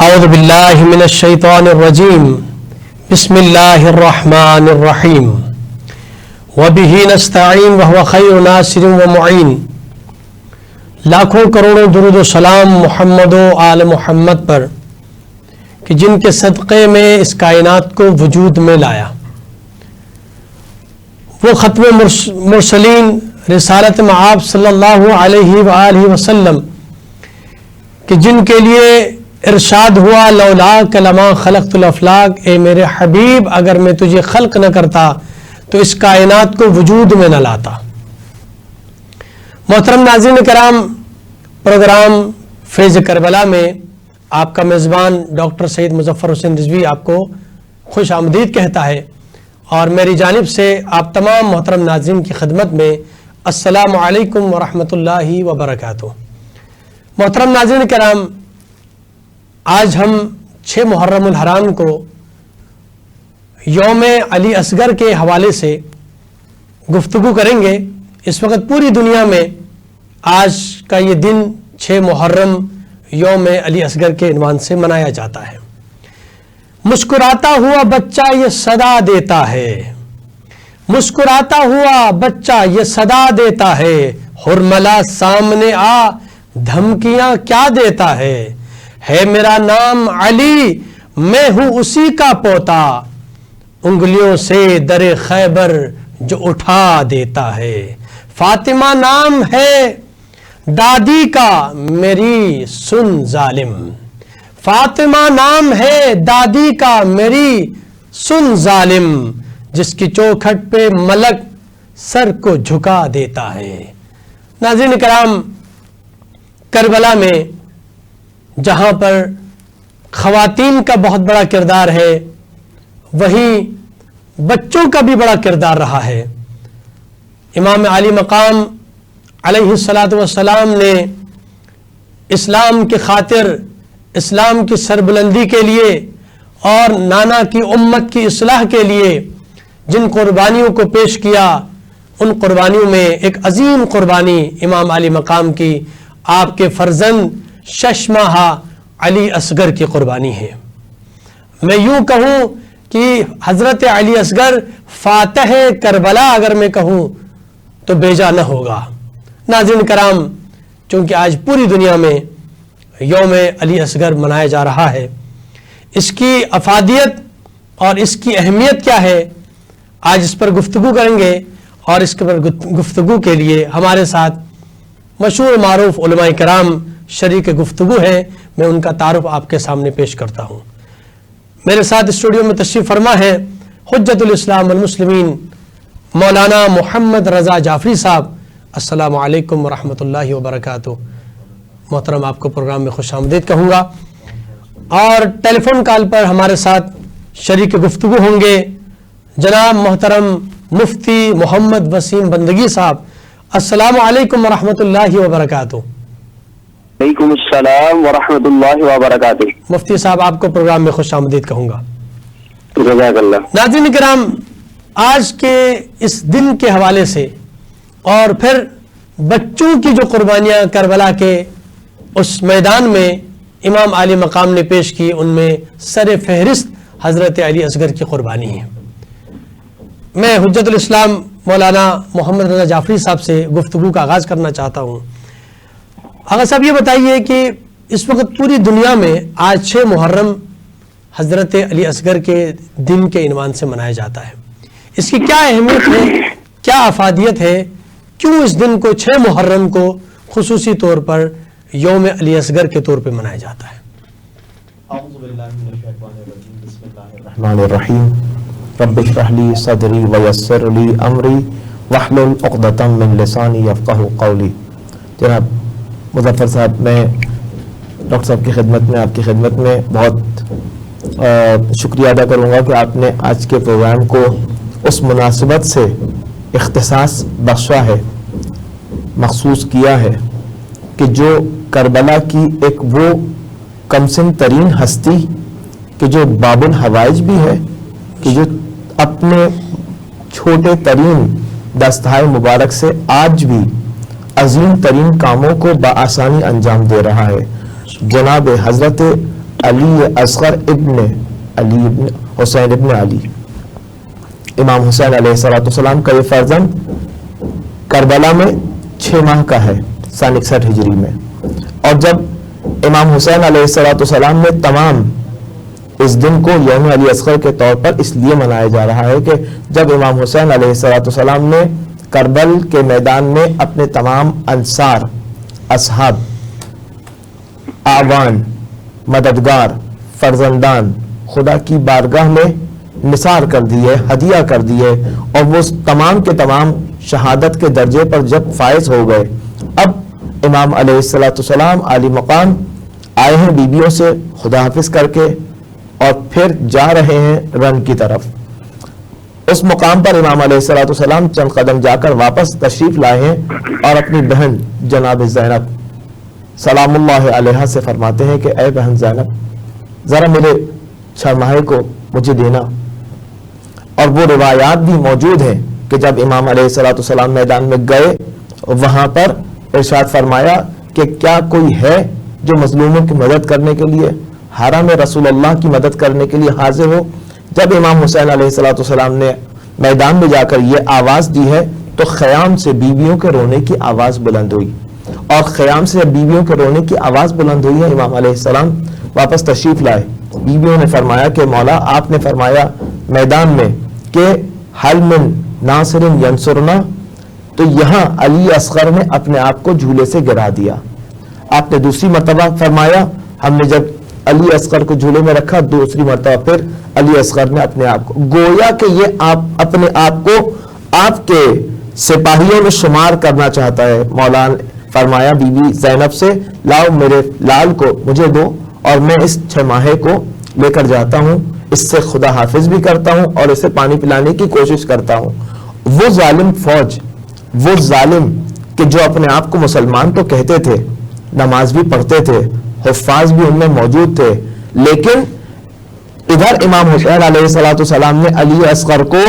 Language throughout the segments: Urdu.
اعوذ باللہ من الشیطان الرجیم بسم اللہ الرحمن الرحیم وبہ نستعین وہو خیر ناصر و معین۔ لاکھوں کروڑوں درود و سلام محمد و آل محمد پر کہ جن کے صدقے میں اس کائنات کو وجود میں لایا، وہ ختم مرسلین رسالت مآب صلی اللہ علیہ وآلہ وسلم کہ جن کے لیے ارشاد ہوا لولاک لما خلقت الافلاک، اے میرے حبیب اگر میں تجھے خلق نہ کرتا تو اس کائنات کو وجود میں نہ لاتا۔ محترم ناظرین کرام، پروگرام فیض کربلا میں آپ کا میزبان ڈاکٹر سید مظفر حسین رضوی آپ کو خوش آمدید کہتا ہے، اور میری جانب سے آپ تمام محترم ناظرین کی خدمت میں السلام علیکم ورحمۃ اللہ وبرکاتہ۔ محترم ناظرین کرام، آج ہم 6 محرم الحرام کو یوم علی اصغر کے حوالے سے گفتگو کریں گے۔ اس وقت پوری دنیا میں آج کا یہ دن 6 محرم یوم علی اصغر کے عنوان سے منایا جاتا ہے۔ مسکراتا ہوا بچہ یہ صدا دیتا ہے، مسکراتا ہوا بچہ یہ صدا دیتا ہے، حرملا سامنے آ دھمکیاں کیا دیتا ہے میرا نام علی میں ہوں اسی کا پوتا، انگلیوں سے در خیبر جو اٹھا دیتا ہے، فاطمہ نام ہے دادی کا میری سن ظالم، فاطمہ نام ہے دادی کا میری سن ظالم، جس کی چوکھٹ پہ ملک سر کو جھکا دیتا ہے۔ ناظرین کرام، کربلا میں جہاں پر خواتین کا بہت بڑا کردار ہے، وہیں بچوں کا بھی بڑا کردار رہا ہے۔ امام علی مقام علیہ الصلاۃ والسلام نے اسلام کی خاطر، اسلام کی سربلندی کے لیے اور نانا کی امت کی اصلاح کے لیے جن قربانیوں کو پیش کیا، ان قربانیوں میں ایک عظیم قربانی امام علی مقام کی آپ کے فرزند 6 ماہہ علی اصغر کی قربانی ہے۔ میں یوں کہوں کہ حضرت علی اصغر فاتح کربلا اگر میں کہوں تو بیجا نہ ہوگا۔ ناظرین کرام، چونکہ آج پوری دنیا میں یوم علی اصغر منایا جا رہا ہے، اس کی افادیت اور اس کی اہمیت کیا ہے، آج اس پر گفتگو کریں گے، اور اس پر گفتگو کے لیے ہمارے ساتھ مشہور معروف علماء کرام شریک گفتگو ہے۔ میں ان کا تعارف آپ کے سامنے پیش کرتا ہوں۔ میرے ساتھ اسٹوڈیو میں تشریف فرما ہے حجت الاسلام والمسلمین مولانا محمد رضا جعفری صاحب۔ السلام علیکم ورحمۃ اللہ وبرکاتہ۔ محترم، آپ کو پروگرام میں خوش آمدید کہوں گا، اور ٹیلی فون کال پر ہمارے ساتھ شریک گفتگو ہوں گے جناب محترم مفتی محمد وسیم بندگی صاحب۔ السلام علیکم ورحمۃ اللہ وبرکاتہ۔ وعلیکم السلام ورحمۃ اللہ وبرکاتہ۔ مفتی صاحب، آپ کو پروگرام میں خوش آمدید کہوں گا۔ جزاک اللہ۔ ناظرین کرام، آج کے اس دن کے حوالے سے اور پھر بچوں کی جو قربانیاں کربلا کے اس میدان میں امام علی مقام نے پیش کی، ان میں سر فہرست حضرت علی اصغر کی قربانی ہے۔ میں حجت الاسلام مولانا محمد رضا جعفری صاحب سے گفتگو کا آغاز کرنا چاہتا ہوں۔ آغا صاحب، یہ بتائیے کہ اس وقت پوری دنیا میں آج 6 محرم حضرت علی اصغر کے دن کے عنوان سے منایا جاتا ہے، اس کی کیا اہمیت ہے، کیا افادیت ہے، کیوں اس دن کو 6 محرم کو خصوصی طور پر یوم علی اصغر کے طور پہ منایا جاتا ہے؟ اعوذ باللہ من الشیطان الرجیم، بسم اللہ الرحمن الرحیم، رب اشرح لی صدری ویسر لی امری واحلل عقدۃ من لسانی یفقہوا قولی۔ جناب مظفر صاحب، میں ڈاکٹر صاحب کی خدمت میں، آپ کی خدمت میں بہت شکریہ ادا کروں گا کہ آپ نے آج کے پروگرام کو اس مناسبت سے اختصاص بخشا ہے، مخصوص کیا ہے کہ جو کربلا کی ایک وہ کمسن ترین ہستی کہ جو باب الحوائج بھی ہے، کہ جو اپنے چھوٹے ترین دستہائے مبارک سے آج بھی عظیم ترین کاموں کو بآسانی انجام دے رہا ہے، جناب حضرت علی اصغر ابن علی ابن حسین ابن علی، امام حسین علیہ السلام کا یہ فرزند کربلا میں 6 ماہ کا ہے سن 61 ہجری میں. اور جب امام حسین علیہ السلام نے تمام اس دن کو یوم علی اصغر کے طور پر اس لیے منایا جا رہا ہے کہ جب امام حسین علیہ السلام نے کربل کے میدان میں اپنے تمام انصار، اصحاب، آوان، مددگار، فرزندان خدا کی بارگاہ میں نثار کر دیے، ہدیہ کر دیے، اور وہ تمام کے تمام شہادت کے درجے پر جب فائز ہو گئے، اب امام علیہ السلام عالی مقام آئے ہیں بیبیوں سے خدا حافظ کر کے اور پھر جا رہے ہیں رن کی طرف. اس مقام پر امام علیہ السلام چند قدم جا کر واپس تشریف لائے ہیں اور اپنی بہن جناب زینب سلام اللہ علیہا سے فرماتے ہیں کہ اے بہن زینب ذرا میرے 6 ماہے کو مجھے دینا. اور وہ روایات بھی موجود ہیں کہ جب امام علیہ السلام میدان میں گئے وہاں پر ارشاد فرمایا کہ کیا کوئی ہے جو مظلوموں کی مدد کرنے کے لیے حرم رسول اللہ کی مدد کرنے کے لیے حاضر ہو. جب امام حسین علیہ السلام نے میدان میں جا کر یہ آواز دی ہے تو خیام سے بیویوں کے رونے کی آواز بلند ہوئی، اور خیام سے بیویوں کے رونے کی آواز بلند ہوئی ہے امام علیہ السلام واپس تشریف لائے. بیویوں نے فرمایا کہ مولا آپ نے فرمایا میدان میں کہ حل من ناصر ینصرنا، تو یہاں علی اصغر نے اپنے آپ کو جھولے سے گرا دیا. آپ نے دوسری مرتبہ فرمایا ہم نے جب علی اصغر کو جھولے میں رکھا، دوسری مرتبہ پھر علی اصغر نے اپنے آپ کو، گویا کہ یہ آپ اپنے آپ کو آپ کے سپاہیوں میں شمار کرنا چاہتا ہے. مولا نے فرمایا بی بی زینب سے لاؤ میرے لال کو مجھے دو اور میں اس 6 ماہے کو لے کر جاتا ہوں، اس سے خدا حافظ بھی کرتا ہوں اور اسے پانی پلانے کی کوشش کرتا ہوں. وہ ظالم فوج، وہ ظالم کہ جو اپنے آپ کو مسلمان تو کہتے تھے، نماز بھی پڑھتے تھے، حفاظ بھی ان میں موجود تھے، لیکن ادھر امام حسین علیہ السلام نے علی اصغر کو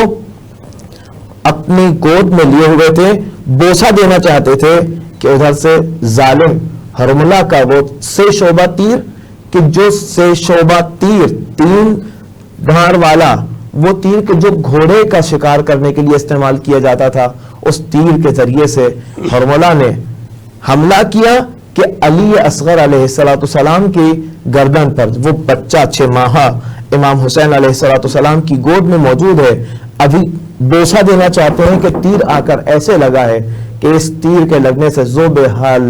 اپنی گود میں لیے ہوئے تھے، بوسہ دینا چاہتے تھے کہ ادھر سے ظالم حرملہ کا وہ 6 شعبہ تیر، کہ جو 6 شعبہ تیر 3 دھار والا وہ تیر کہ جو گھوڑے کا شکار کرنے کے لیے استعمال کیا جاتا تھا، اس تیر کے ذریعے سے حرملہ نے حملہ کیا کہ علی اصغر علیہ السلام کی گردن پر وہ بچہ 6 ماہا امام حسین علیہ السلام کی گود میں موجود ہے. ابھی بوسہ دینا چاہتے ہیں کہ تیر آ کر ایسے لگا ہے کہ اس تیر کے لگنے سے ذوب حال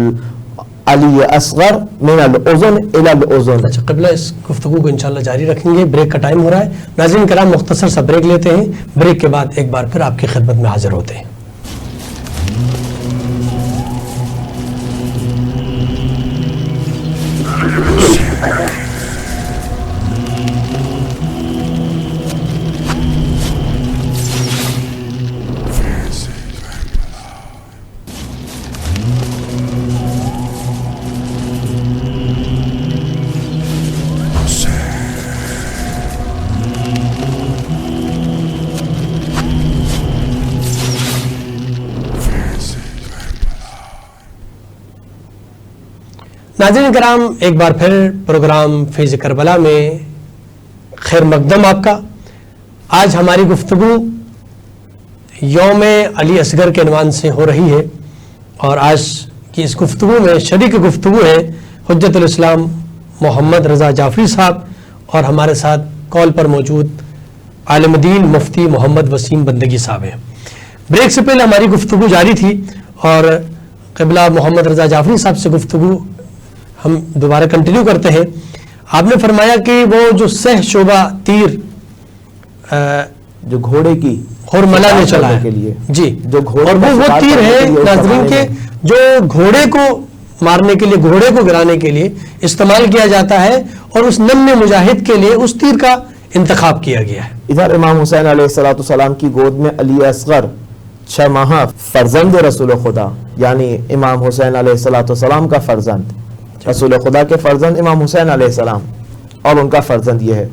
علی اصغر من الاذن الى الاذن. اچھا قبلہ اس گفتگو کو انشاءاللہ جاری رکھیں گے. بریک کا ٹائم ہو رہا ہے. ناظرین کرام مختصر سا بریک لیتے ہیں. بریک کے بعد ایک بار پھر آپ کی خدمت میں حاضر ہوتے ہیں. ناظرین کرام ایک بار پھر پروگرام فیض کربلا میں خیر مقدم آپ کا. آج ہماری گفتگو یوم علی اصغر کے عنوان سے ہو رہی ہے اور آج کی اس گفتگو میں شریک گفتگو ہے حجت الاسلام محمد رضا جعفری صاحب اور ہمارے ساتھ کال پر موجود عالم دین مفتی محمد وسیم بندگی صاحب ہیں. بریک سے پہلے ہماری گفتگو جاری تھی اور قبلہ محمد رضا جعفری صاحب سے گفتگو ہم دوبارہ کنٹینیو کرتے ہیں. آپ نے فرمایا کہ وہ جو 6 شعبہ تیر جو گھوڑے کی حرملہ نے چلا ہے جی، جو گھوڑے اور وہ تیر ہے ناظرین کے جو گھوڑے کو مارنے کے لیے، گھوڑے کو گرانے کے لیے استعمال کیا جاتا ہے اور اس ننھے مجاہد کے لیے اس تیر کا انتخاب کیا گیا ہے. ادھر امام حسین علیہ السلام کی گود میں علی اصغر 6 ماہا فرزند رسول خدا، یعنی امام حسین علیہ السلام کا فرزند، رسول خدا کے فرزند امام حسین علیہ السلام اور ان کا فرزند یہ ہے.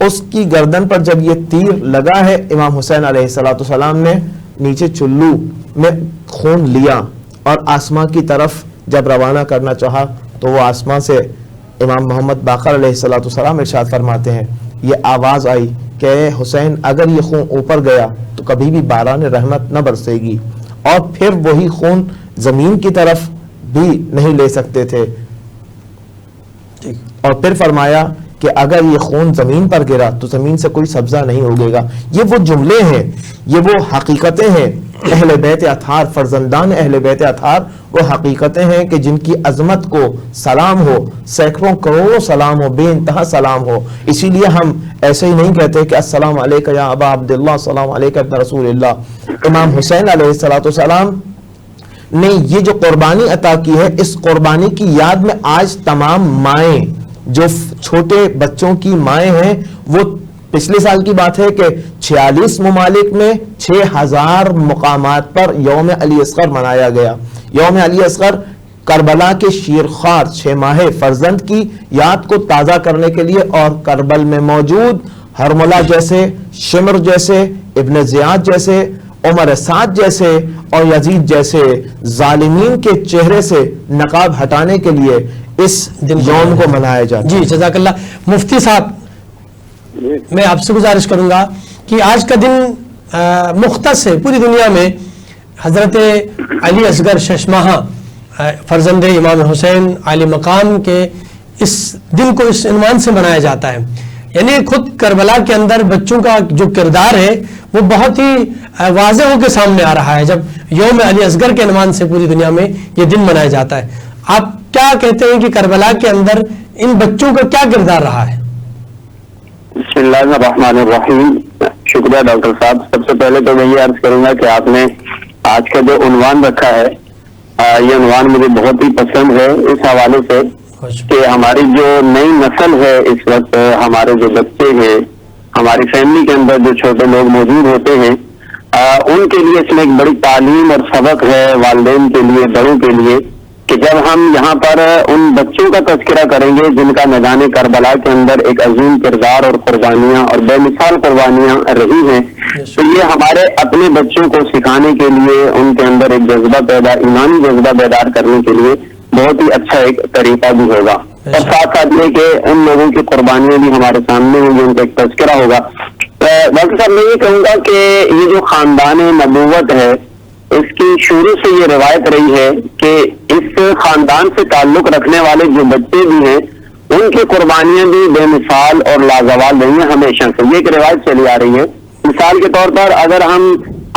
اس کی گردن پر جب یہ تیر لگا ہے امام حسین علیہ السلام نے نیچے چلو میں خون لیا اور آسمان کی طرف جب روانہ کرنا چاہا تو وہ آسمان سے امام محمد باقر علیہ الصلوۃ والسلام ارشاد فرماتے ہیں یہ آواز آئی کہ اے حسین اگر یہ خون اوپر گیا تو کبھی بھی باران رحمت نہ برسے گی، اور پھر وہی خون زمین کی طرف بھی نہیں لے سکتے تھے، اور پھر فرمایا کہ اگر یہ خون زمین پر گرا تو زمین سے کوئی سبزہ نہیں اگے گا۔ یہ وہ جملے ہیں، یہ وہ حقیقتیں ہیں، اہل بیت اطہار، فرزندان اہل بیت اطہار وہ حقیقتیں ہیں کہ جن کی عظمت کو سلام ہو، سینکڑوں کروڑوں سلام ہو، بے انتہا سلام ہو۔ اسی لیے ہم ایسے ہی نہیں کہتے کہ السلام علیکہ یا ابا عبداللہ، السلام علیکہ ابن رسول اللہ۔ امام حسین علیہ السلام نے یہ جو قربانی عطا کی ہے، اس قربانی کی یاد میں آج تمام مائیں جو چھوٹے بچوں کی مائیں ہیں، وہ پچھلے سال کی بات ہے کہ 46 ممالک میں 6000 مقامات پر یوم علی اصغر منایا گیا۔ یوم علی اصغر کربلا کے شیرخوار 6 ماہ فرزند کی یاد کو تازہ کرنے کے لیے، اور کربل میں موجود ہرملہ جیسے، شمر جیسے، ابن زیاد جیسے، عمر سعد جیسے اور یزید جیسے ظالمین کے چہرے سے نقاب ہٹانے کے لیے اس یوم کو منایا جاتا ہے۔ جی جزاک اللہ۔ مفتی صاحب میں آپ سے گزارش کروں گا کہ آج کا دن مختص ہے، پوری دنیا میں حضرت علی اصغر ششماہا فرزند امام حسین عالی مقام کے اس دن کو اس عنوان سے منایا جاتا ہے، یعنی خود کربلا کے اندر بچوں کا جو کردار ہے وہ بہت ہی واضح ہو کے سامنے آ رہا ہے جب یوم علی اصغر کے عنوان سے پوری دنیا میں یہ دن منایا جاتا ہے۔ آپ کیا کہتے ہیں کہ کربلا کے اندر ان بچوں کا کیا کردار رہا ہے؟ بسم اللہ الرحمن الرحیم۔ شکریہ ڈاکٹر صاحب۔ سب سے پہلے تو میں یہ عرض کروں گا کہ آپ نے آج کا جو عنوان رکھا ہے یہ عنوان مجھے بہت ہی پسند ہے، اس حوالے سے کہ ہماری جو نئی نسل ہے اس وقت، ہمارے جو بچے ہیں، ہماری فیملی کے اندر جو چھوٹے لوگ موجود ہوتے ہیں، ان کے لیے اس میں ایک بڑی تعلیم اور سبق ہے، والدین کے لیے، بڑوں کے لیے، کہ جب ہم یہاں پر ان بچوں کا تذکرہ کریں گے جن کا میدان کربلا کے اندر ایک عظیم کردار اور قربانیاں اور بے مثال قربانیاں رہی ہیں، تو یہ ہمارے اپنے بچوں کو سکھانے کے لیے، ان کے اندر ایک جذبہ پیدا، ایمانی جذبہ بیدار کرنے کے لیے بہت ہی اچھا ایک طریقہ بھی ہوگا، اور ساتھ ساتھ یہ کہ ان لوگوں کی قربانیاں بھی ہمارے سامنے ہوں گی، ان کا ایک تذکرہ ہوگا۔ ڈاکٹر صاحب میں یہ کہوں گا کہ یہ جو خاندان نبوت ہے اس کی شروع سے یہ روایت رہی ہے کہ اس خاندان سے تعلق رکھنے والے جو بچے بھی ہیں ان کی قربانیاں بھی بے مثال اور لازوال رہی ہیں ہمیشہ سے، یہ ایک روایت چلی آ رہی ہے۔ مثال کے طور پر اگر ہم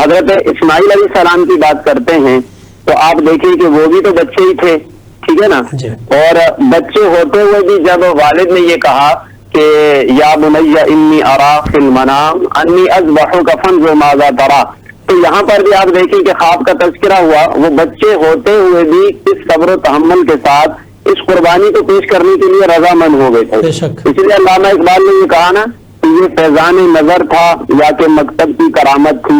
حضرت اسماعیل علیہ السلام کی بات کرتے ہیں تو آپ دیکھیں کہ وہ بھی تو بچے ہی تھے، ٹھیک ہے نا، اور بچے ہوتے ہوئے بھی جب والد نے یہ کہا کہ یا بنی انی ارا فی المنام انی اذبحک فانظر ماذا تری، تو یہاں پر بھی آپ دیکھیں کہ خواب کا تذکرہ ہوا، وہ بچے ہوتے ہوئے بھی اس صبر و تحمل کے ساتھ اس قربانی کو پیش کرنے کے لیے رضامند ہو گئے تھے۔ اس لیے علامہ اقبال نے یہ کہا نا کہ یہ فیضان نظر تھا یا کہ مکتب کی کرامت تھی،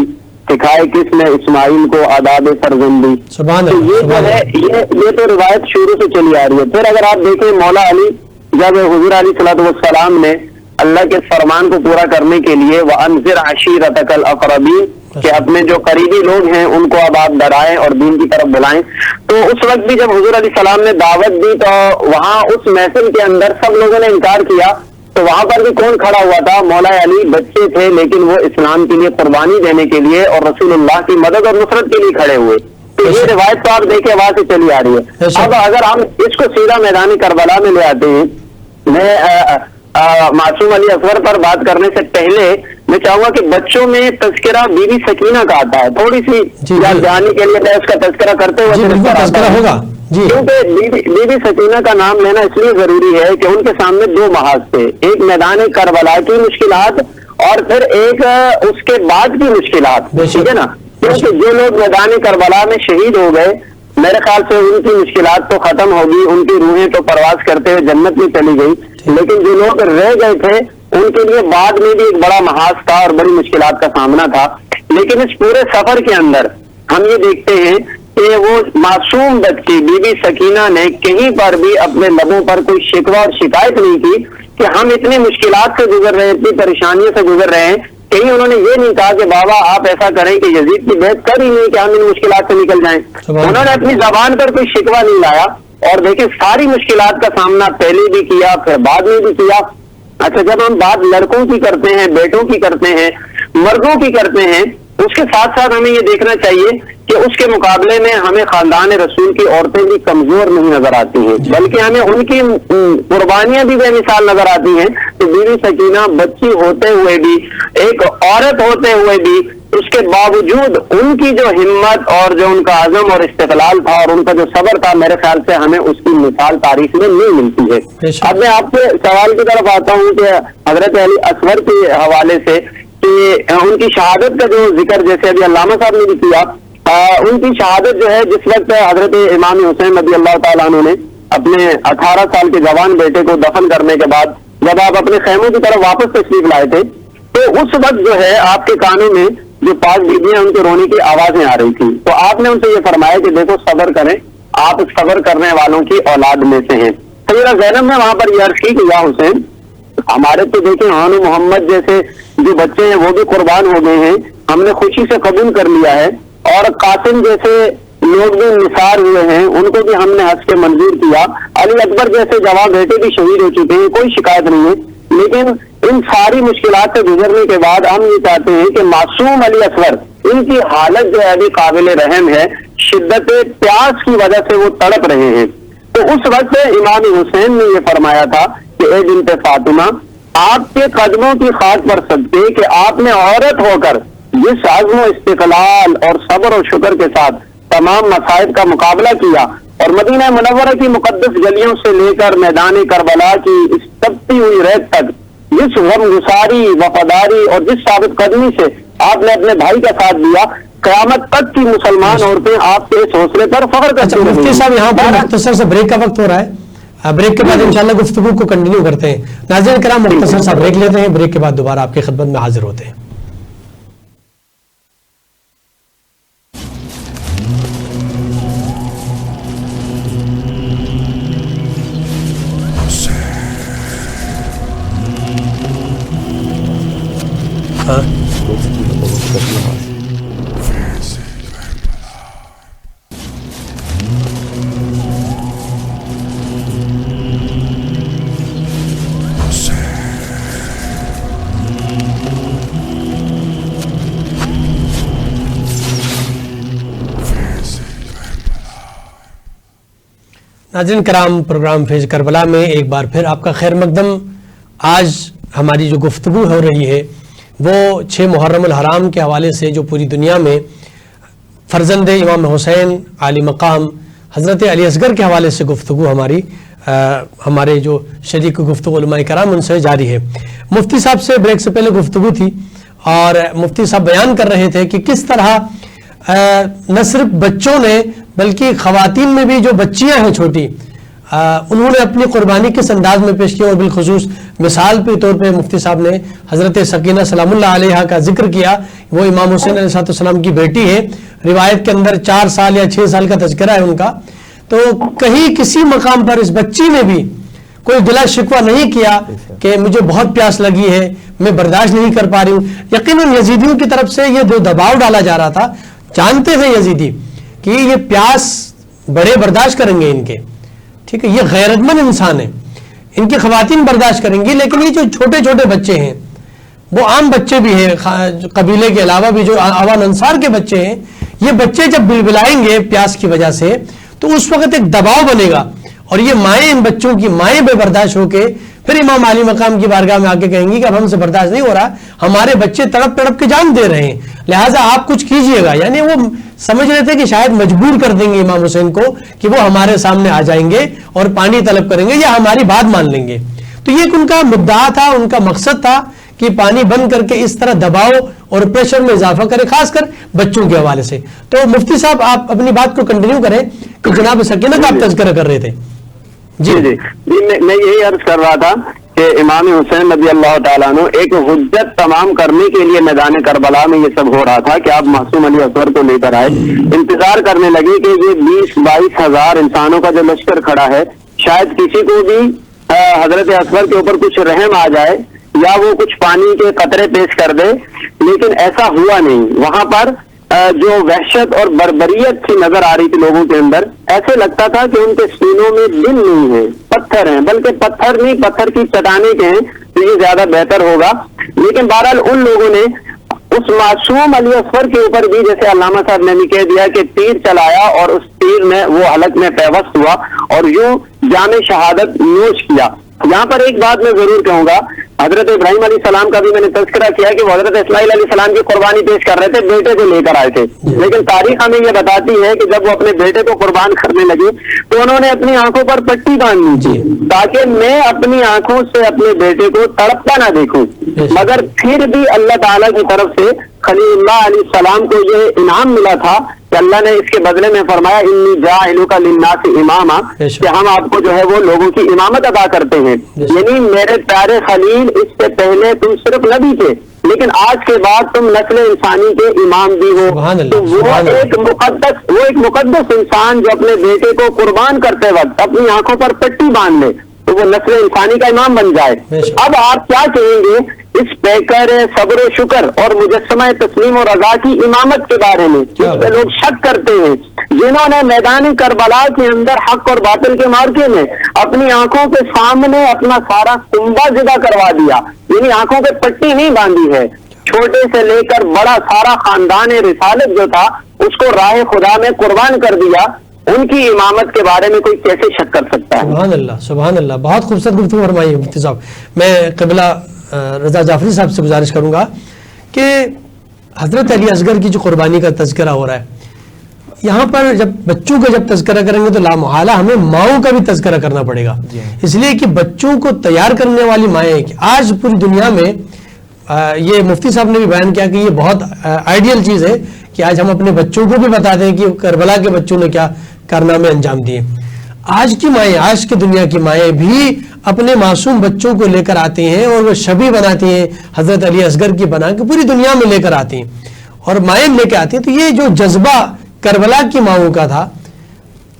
سکھائے کس نے اسماعیل کو آداب فرزندی۔ تو یہ جو ہے یہ تو روایت شروع سے چلی آ رہی ہے۔ پھر اگر آپ دیکھیں مولا علی جب حضور علیہ الصلوۃ والسلام نے اللہ کے فرمان کو پورا کرنے کے لیے وَأَنذِرْ عَشِيرَتَكَ الْأَقْرَبِينَ کہ اپنے جو قریبی لوگ ہیں ان کو اب آپ ڈرائیں اور دین کی طرف بلائیں، تو اس وقت بھی جب حضور علیہ السلام نے دعوت دی تو وہاں اس محفل کے اندر سب لوگوں نے انکار کیا، تو وہاں پر بھی کون کھڑا ہوا تھا؟ مولا علی بچے تھے لیکن وہ اسلام کے لیے قربانی دینے کے لیے اور رسول اللہ کی مدد اور نصرت کے لیے کھڑے ہوئے۔ تو یہ روایت تو آپ دیکھیں وہاں سے چلی آ رہی ہے۔ اب اگر ہم اس کو سیدھا میدان کربلا میں لے آتے ہیں، میں معصوم علی اصغر پر بات کرنے سے پہلے میں چاہوں گا کہ بچوں میں تذکرہ بی بی سکینہ کا آتا ہے، تھوڑی سی یاد دہانی کے لیے میں اس کا تذکرہ کرتے ہوئے ہوگا، کیونکہ بی بی سکینہ کا نام لینا اس لیے ضروری ہے کہ ان کے سامنے دو محاذ تھے، ایک میدان کربلا کی مشکلات اور پھر ایک اس کے بعد کی مشکلات، ٹھیک ہے نا، کیونکہ جو لوگ میدان کربلا میں شہید ہو گئے میرے خیال سے ان کی مشکلات تو ختم ہوگی، ان کی روحیں تو پرواز کرتے ہوئے جنت میں چلی گئی، لیکن جو لوگ رہ گئے تھے ان کے لیے بعد میں بھی ایک بڑا محاذ تھا اور بڑی مشکلات کا سامنا تھا۔ لیکن اس پورے سفر کے اندر ہم یہ دیکھتے ہیں کہ وہ معصوم بچی بی بی سکینہ نے کہیں پر بھی اپنے لبوں پر کوئی شکوہ اور شکایت نہیں کی کہ ہم اتنی مشکلات سے گزر رہے ہیں، اتنی پریشانیوں سے گزر رہے ہیں، کہیں انہوں نے یہ نہیں کہا کہ بابا آپ ایسا کریں کہ یزید کی بیعت کر ہی نہیں کہ ہم ان مشکلات سے نکل جائیں۔ انہوں نے اپنی زبان پر کوئی شکوہ نہیں لایا، اور دیکھیں ساری مشکلات کا سامنا پہلے بھی کیا پھر بعد میں بھی کیا. اچھا جب ہم بات لڑکوں کی کرتے ہیں, بیٹوں کی کرتے ہیں, مردوں کی کرتے ہیں, اس کے ساتھ ساتھ ہمیں یہ دیکھنا چاہیے کہ اس کے مقابلے میں ہمیں خاندان رسول کی عورتیں بھی کمزور نہیں نظر آتی ہیں, بلکہ ہمیں ان کی قربانیاں بھی بے مثال نظر آتی ہیں. کہ بیوی سکینہ بچی ہوتے ہوئے بھی, ایک عورت ہوتے ہوئے بھی, اس کے باوجود ان کی جو ہمت اور جو ان کا عزم اور استقلال تھا اور ان کا جو صبر تھا, میرے خیال سے ہمیں اس کی مثال تاریخ میں نہیں ملتی ہے. اب میں آپ کے سوال کی طرف آتا ہوں کہ حضرت علی اصغر کے حوالے سے کہ ان کی شہادت کا جو ذکر جیسے ابھی علامہ صاحب نے بھی کیا, ان کی شہادت جو ہے جس وقت حضرت امام حسین رضی اللہ تعالیٰ عنہ نے اپنے 18 سال کے جوان بیٹے کو دفن کرنے کے بعد جب آپ اپنے خیموں کی طرف واپس تشریف لائے تھے, تو اس وقت جو ہے آپ کے کانوں میں جو پاک بیویاں ان کے رونے کی آوازیں آ رہی تھی, تو آپ نے ان سے یہ فرمایا کہ دیکھو صبر کریں, آپ صبر کرنے والوں کی اولاد میں سے ہیں. سیدہ زینب نے وہاں پر یہ عرض کی کہ یا حسین, ہمارے تو دیکھیں ہانو محمد جیسے جو بچے ہیں وہ بھی قربان ہو گئے ہیں, ہم نے خوشی سے قبول کر لیا ہے, اور قاسم جیسے لوگ بھی نثار ہوئے ہیں, ان کو بھی ہم نے ہنس کے منظور کیا, علی اکبر جیسے جوان بیٹے بھی شہید ہو چکے ہیں, کوئی شکایت نہیں ہے. لیکن ان ساری مشکلات سے گزرنے کے بعد ہم یہ چاہتے ہیں کہ معصوم علی اصغر, ان کی حالت جو ہے ابھی قابل رحم ہے, شدت پیاس کی وجہ سے وہ تڑپ رہے ہیں. تو اس وقت امام حسین نے یہ فرمایا تھا کہ اے بنت فاطمہ, آپ کے قدموں کی خاک پر صدقے کہ آپ نے عورت ہو کر جس عزم و استقلال اور صبر و شکر کے ساتھ تمام مصائب کا مقابلہ کیا, اور مدینہ منورہ کی مقدس گلیوں سے لے کر میدان کربلا کی اس تپتی ہوئی ریت تک جس غم گساری, وفاداری اور جس ثابت قدمی سے آپ نے اپنے بھائی کا ساتھ دیا, قیامت تک کی مسلمان عورتیں آپ کے اس حوصلے پر فخر کرتی ہیں. مفتی صاحب یہاں پر مختصر سے بریک کا وقت ہو رہا ہے, بریک کے بعد انشاءاللہ گفتگو کو کنٹینیو کرتے ہیں. ناظرین کرام مختصر سا بریک لیتے ہیں, بریک کے بعد دوبارہ آپ کی خدمت میں حاضر ہوتے ہیں. ناظرین کرام, پروگرام فیض کربلا میں ایک بار پھر آپ کا خیر مقدم. آج ہماری جو گفتگو ہو رہی ہے وہ 6 محرم الحرام کے حوالے سے جو پوری دنیا میں فرزند امام حسین عالی مقام حضرت علی اصغر کے حوالے سے گفتگو ہمارے جو شریک گفتگو علماء کرام ان سے جاری ہے. مفتی صاحب سے بریک سے پہلے گفتگو تھی اور مفتی صاحب بیان کر رہے تھے کہ کس طرح نہ صرف بچوں نے بلکہ خواتین میں بھی جو بچیاں ہیں چھوٹی, انہوں نے اپنی قربانی کس انداز میں پیش کی, اور بالخصوص مثال کے طور پہ مفتی صاحب نے حضرت سکینہ سلام اللہ علیہا کا ذکر کیا. وہ امام حسین علیہ السلام کی بیٹی ہے, روایت کے اندر 4 سال یا 6 سال کا تذکرہ ہے ان کا. تو کہیں کسی مقام پر اس بچی نے بھی کوئی گلا شکوہ نہیں کیا کہ مجھے بہت پیاس لگی ہے, میں برداشت نہیں کر پا رہی ہوں. یقیناً یزیدیوں کی طرف سے یہ جو دباؤ ڈالا جا رہا تھا, جانتے تھے یزیدی کہ یہ پیاس بڑے برداشت کریں گے ان کے, ٹھیک ہے, یہ غیرت مند انسان ہے, ان کی خواتین برداشت کریں گی, لیکن یہ جو چھوٹے چھوٹے بچے ہیں وہ عام بچے بھی ہیں, قبیلے کے علاوہ بھی جو عوام انصار کے بچے ہیں, یہ بچے جب بلبلائیں گے پیاس کی وجہ سے تو اس وقت ایک دباؤ بنے گا, اور یہ مائیں, ان بچوں کی مائیں بے برداشت ہو کے پھر امام علی مقام کی بارگاہ میں آ کے کہیں گی کہ اب ہم سے برداشت نہیں ہو رہا, ہمارے بچے تڑپ تڑپ کے جان دے رہے ہیں, لہٰذا آپ کچھ کیجئے گا. یعنی وہ سمجھ رہے تھے کہ شاید مجبور کر دیں گے امام حسین کو کہ وہ ہمارے سامنے آ جائیں گے اور پانی طلب کریں گے یا ہماری بات مان لیں گے. تو یہ ان کا مدعا تھا, ان کا مقصد تھا کہ پانی بند کر کے اس طرح دباؤ اور پریشر میں اضافہ کرے, خاص کر بچوں کے حوالے سے. تو مفتی صاحب آپ اپنی بات کو کنٹینیو کریں کہ جناب سکینہ کا آپ تذکرہ کر رہے تھے. جی میں یہی عرض کر رہا تھا کہ امام حسین رضی اللہ تعالیٰ عنہ ایک حجت تمام کرنے کے لیے میدان کربلا میں یہ سب ہو رہا تھا کہ آپ معصوم علی اصغر کو لے کر آئے, انتظار کرنے لگے کہ یہ 20-22 ہزار انسانوں کا جو لشکر کھڑا ہے, شاید کسی کو بھی حضرت اصغر کے اوپر کچھ رحم آ جائے یا وہ کچھ پانی کے قطرے پیش کر دے, لیکن ایسا ہوا نہیں. وہاں پر جو وحشت اور بربریت سی نظر آ رہی تھی لوگوں کے اندر، ایسے لگتا تھا کہ ان کے سینوں میں دل نہیں ہے، پتھر ہیں، بلکہ پتھر نہیں، پتھر کی چٹانیں کے ہیں، تو یہ زیادہ بہتر ہوگا۔ لیکن بہرحال ان لوگوں نے اس معصوم علی اصغر کے اوپر بھی، جیسے علامہ صاحب نے بھی کہہ دیا، کہ تیر چلایا اور اس تیر میں وہ حلق میں پیوست ہوا اور یوں جام شہادت نوش کیا۔ یہاں پر ایک بات میں ضرور کہوں گا، حضرت ابراہیم علیہ السلام کا بھی میں نے تذکرہ کیا کہ وہ حضرت اسماعیل علیہ السلام کی قربانی پیش کر رہے تھے، بیٹے کو لے کر آئے تھے، لیکن تاریخ ہمیں یہ بتاتی ہے کہ جب وہ اپنے بیٹے کو قربان کرنے لگے تو انہوں نے اپنی آنکھوں پر پٹی باندھ لی تھی تاکہ میں اپنی آنکھوں سے اپنے بیٹے کو تڑپتا نہ دیکھوں، مگر پھر بھی اللہ تعالیٰ کی طرف سے خلیل اللہ علیہ السلام کو یہ انعام ملا تھا کہ اللہ نے اس کے بدلے میں فرمایا انی جاعلک للناس اماما، کہ ہم آپ کو جو ہے وہ لوگوں کی امامت ادا کرتے ہیں۔ یعنی میرے پیارے خلیل، اس سے پہلے تم صرف نبی تھے، لیکن آج کے بعد تم نسل انسانی کے امام بھی ہو۔ تو وہ ایک مقدس انسان جو اپنے بیٹے کو قربان کرتے وقت اپنی آنکھوں پر پٹی باندھ لے تو وہ نسل انسانی کا امام بن جائے۔ اب آپ کیا کہیں گے اس پیکر صبر و شکر اور مجسمہ تسلیم و رضا کی امامت کے بارے میں، جس پہ لوگ شک کرتے ہیں، جنہوں نے میدان کربلا کے اندر حق اور باطل کے معرکے میں اپنی آنکھوں کے سامنے اپنا سارا کنبہ ذبح کروا دیا، یعنی آنکھوں پہ پٹی نہیں باندھی ہے، چھوٹے سے لے کر بڑا سارا خاندان رسالت جو تھا اس کو راہ خدا میں قربان کر دیا، ان کی امامت کے بارے میں کوئی کیسے شک کر سکتا ہے؟ سبحان اللہ، سبحان اللہ، بہت خوبصورت گفتگو فرمائی مفتی صاحب۔ میں قبلہ رضا جعفری صاحب سے گزارش کروں گا کہ حضرت علی اصغر کی جو قربانی کا تذکرہ ہو رہا ہے، یہاں پر جب بچوں کا جب تذکرہ کریں گے تو لامحالہ ہمیں ماؤں کا بھی تذکرہ کرنا پڑے گا، اس لیے کہ بچوں کو تیار کرنے والی مائیں کہ آج پوری دنیا میں یہ مفتی صاحب نے بھی بیان کیا کہ یہ بہت آئیڈیل چیز ہے کہ آج ہم اپنے بچوں کو بھی بتا دیں کہ کربلا کے بچوں نے کیا کارنامے انجام دیے۔ آج کی مائیں، آج کی دنیا کی مائیں بھی اپنے معصوم بچوں کو لے کر آتی ہیں اور وہ شبی بناتی ہیں حضرت علی اصغر کی بنا کے پوری دنیا میں لے کر آتی ہیں اور مائیں لے کے آتی ہیں۔ تو یہ جو جذبہ کربلا کی ماؤں کا تھا،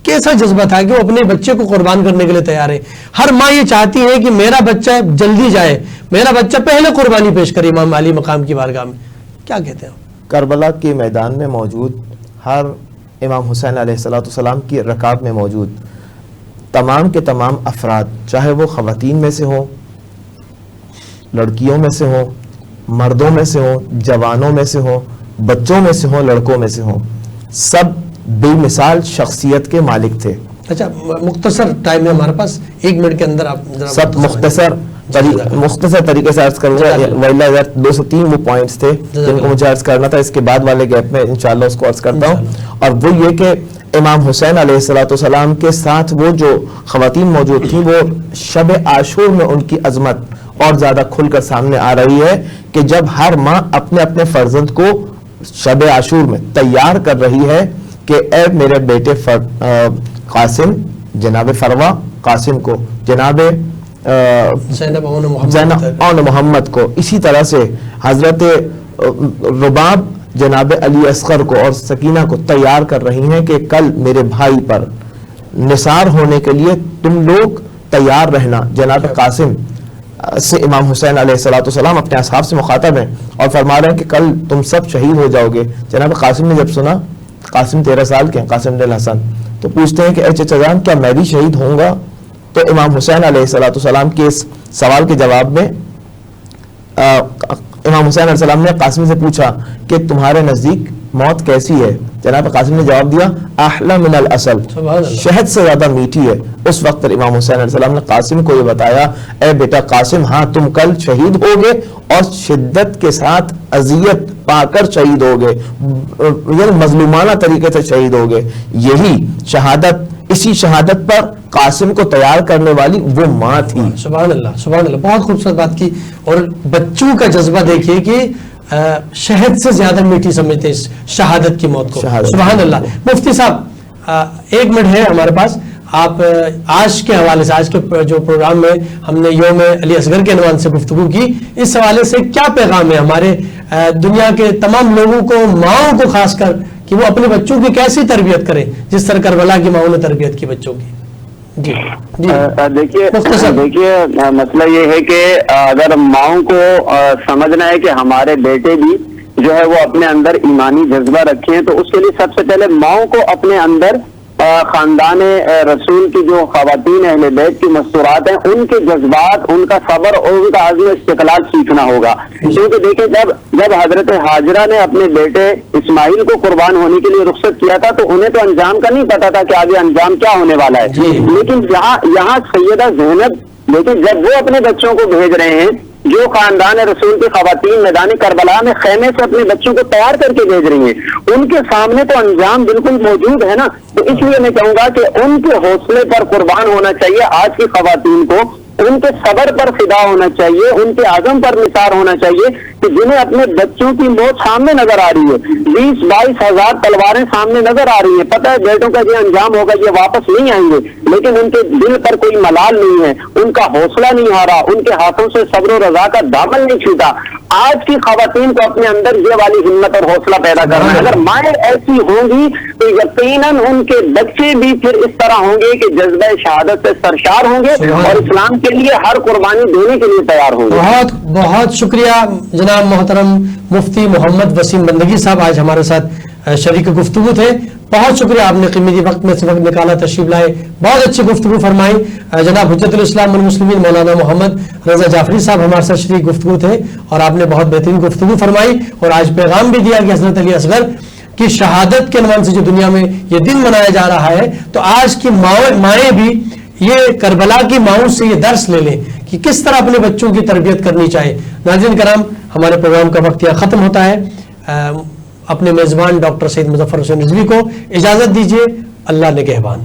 کیسا جذبہ تھا کہ وہ اپنے بچے کو قربان کرنے کے لیے تیار ہے۔ ہر ماں یہ چاہتی ہے کہ میرا بچہ جلدی جائے، میرا بچہ پہلے قربانی پیش کرے امام علی مقام کی بارگاہ میں۔ کیا کہتے ہیں؟ کربلا کے میدان میں موجود ہر امام حسین علیہ السلام کی رکاب میں موجود تمام کے تمام افراد، چاہے وہ خواتین میں سے ہوں، لڑکیوں میں سے ہوں، مردوں میں سے ہوں، جوانوں میں سے ہوں، بچوں میں سے ہوں، لڑکوں میں سے ہوں، سب بے مثال شخصیت کے مالک تھے۔ اچھا، مختصر ٹائم ہے ہمارے پاس، 1 منٹ کے اندر آپ سب مختصر طریقے سے عرض کروں گا۔ 2 سے 3 وہ پوائنٹس تھے جن کو مجھے عرض کرنا تھا، اس کے بعد والے گیپ میں انشاءاللہ اس کو عرض کرتا ہوں۔ اور وہ یہ کہ امام حسین علیہ السلام کے ساتھ وہ جو خواتین موجود تھیں، وہ شب عاشور میں ان کی عظمت اور زیادہ کھل کر سامنے آ رہی ہے کہ جب ہر ماں اپنے اپنے فرزند کو شب عاشور میں تیار کر رہی ہے کہ اے میرے بیٹے قاسم، جناب فروا قاسم کو، جناب زینب اون محمد کو، اسی طرح سے حضرت رباب جناب علی اصغر کو اور سکینہ کو تیار کر رہی ہیں کہ کل میرے بھائی پر نثار ہونے کے لیے تم لوگ تیار رہنا۔ جناب قاسم سے امام حسین علیہ السلام اپنے اصحاب سے مخاطب ہیں اور فرما رہے ہیں کہ کل تم سب شہید ہو جاؤ گے۔ جناب قاسم نے جب سنا، قاسم 13 سال کے ہیں، قاسم بن الحسن، تو پوچھتے ہیں کہ اے چچا جان کیا میں بھی شہید ہوں گا؟ تو امام حسین علیہ السلام کے اس سوال کے جواب میں امام حسین علیہ السلام نے قاسم سے پوچھا کہ تمہارے نزدیک موت کیسی ہے؟ جناب قاسم نے جواب دیا احلی من العسل، شہد سے زیادہ میٹھی ہے۔ اس وقت پر امام حسین علیہ السلام نے قاسم کو یہ بتایا، اے بیٹا قاسم، ہاں تم کل شہید ہوگے اور شدت کے ساتھ اذیت پا کر شہید ہوگے، یعنی مظلومانہ طریقے سے شہید ہوگے۔ یہی شہادت، اسی شہادت پر قاسم کو تیار کرنے والی وہ ماں تھی۔ سبحان اللہ، سبحان اللہ، بہت خوبصورت بات کی۔ اور بچوں کا جذبہ دیکھیے کہ شہد سے زیادہ میٹھی سمجھتے ہیں شہادت کی موت کو۔ سبحان اللہ۔ مفتی صاحب 1 منٹ ہے ہمارے پاس، آپ آج کے حوالے سے، آج کے جو پروگرام میں ہم نے یوم علی اصغر کے عنوان سے گفتگو کی، اس حوالے سے کیا پیغام ہے ہمارے دنیا کے تمام لوگوں کو، ماؤں کو خاص کر، کہ وہ اپنے بچوں کی کیسی تربیت کریں جس طرح کربلا کی ماؤں نے تربیت کی بچوں کی؟ جی دیکھیے مسئلہ یہ ہے کہ اگر ماؤں کو سمجھنا ہے کہ ہمارے بیٹے بھی جو ہے وہ اپنے اندر ایمانی جذبہ رکھیں، تو اس کے لیے سب سے پہلے ماؤں کو اپنے اندر خاندان رسول کی جو خواتین اہل بیت کی مستورات ہیں ان کے جذبات، ان کا صبر اور ان کا عزم استقلال سیکھنا ہوگا. کیونکہ دیکھیں جب حضرت ہاجرہ نے اپنے بیٹے اسماعیل کو قربان ہونے کے لیے رخصت کیا تھا تو انہیں تو انجام کا نہیں پتا تھا کہ آگے انجام کیا ہونے والا ہے. لیکن یہاں سیدہ زینب لیکن جب وہ اپنے بچوں کو بھیج رہے ہیں، جو خاندان رسول کی خواتین میدان کربلا میں خیمے سے اپنے بچوں کو تیار کر کے بھیج رہی ہیں، ان کے سامنے تو انجام بالکل موجود ہے نا. تو اس لیے میں کہوں گا کہ ان کے حوصلے پر قربان ہونا چاہیے. آج کی خواتین کو ان کے صبر پر فدا ہونا چاہیے، ان کے عزم پر نثار ہونا چاہیے کہ جنہیں اپنے بچوں کی موت سامنے نظر آ رہی ہے، 20-22 ہزار تلواریں سامنے نظر آ رہی ہیں، پتہ ہے بیٹوں کا یہ انجام ہوگا، یہ واپس نہیں آئیں گے، لیکن ان کے دل پر کوئی ملال نہیں ہے، ان کا حوصلہ نہیں ہارا، ان کے ہاتھوں سے صبر و رضا کا دامن نہیں چھوٹا. آج کی خواتین کو اپنے اندر یہ والی ہمت اور حوصلہ پیدا کرنا ہے. اگر مائیں ایسی ہوں گی تو یقیناً ان کے بچے بھی پھر اس طرح ہوں گے کہ جذبہ شہادت سے سرشار ہوں گے اور اسلام کے لیے ہر قربانی دینے کے لیے تیار ہوں گے. بہت بہت شکریہ جناب محترم مفتی محمد وسیم بندگی صاحب، آج ہمارے ساتھ شریک گفتگو تھے. بہت شکریہ، آپ نے قیمتی وقت میں سے وقت نکالا، تشریف لائے، بہت اچھی گفتگو فرمائی. جناب حجت الاسلام والمسلمین مولانا محمد رضا جعفری صاحب ہمارے ساتھ شریک گفتگو تھے اور آپ نے بہت بہترین گفتگو فرمائی اور آج پیغام بھی دیا کہ حضرت علی اصغر کی شہادت کے عنوان سے جو دنیا میں یہ دن منایا جا رہا ہے، تو آج کی مائیں بھی یہ کربلا کی ماؤں سے یہ درس لے لیں کہ کس طرح اپنے بچوں کی تربیت کرنی چاہیے. ناظرین کرام، ہمارے پروگرام کا وقت یہاں ختم ہوتا ہے. اپنے میزبان ڈاکٹر سید مظفر حسین رضوی کو اجازت دیجیے. اللہ نگہبان.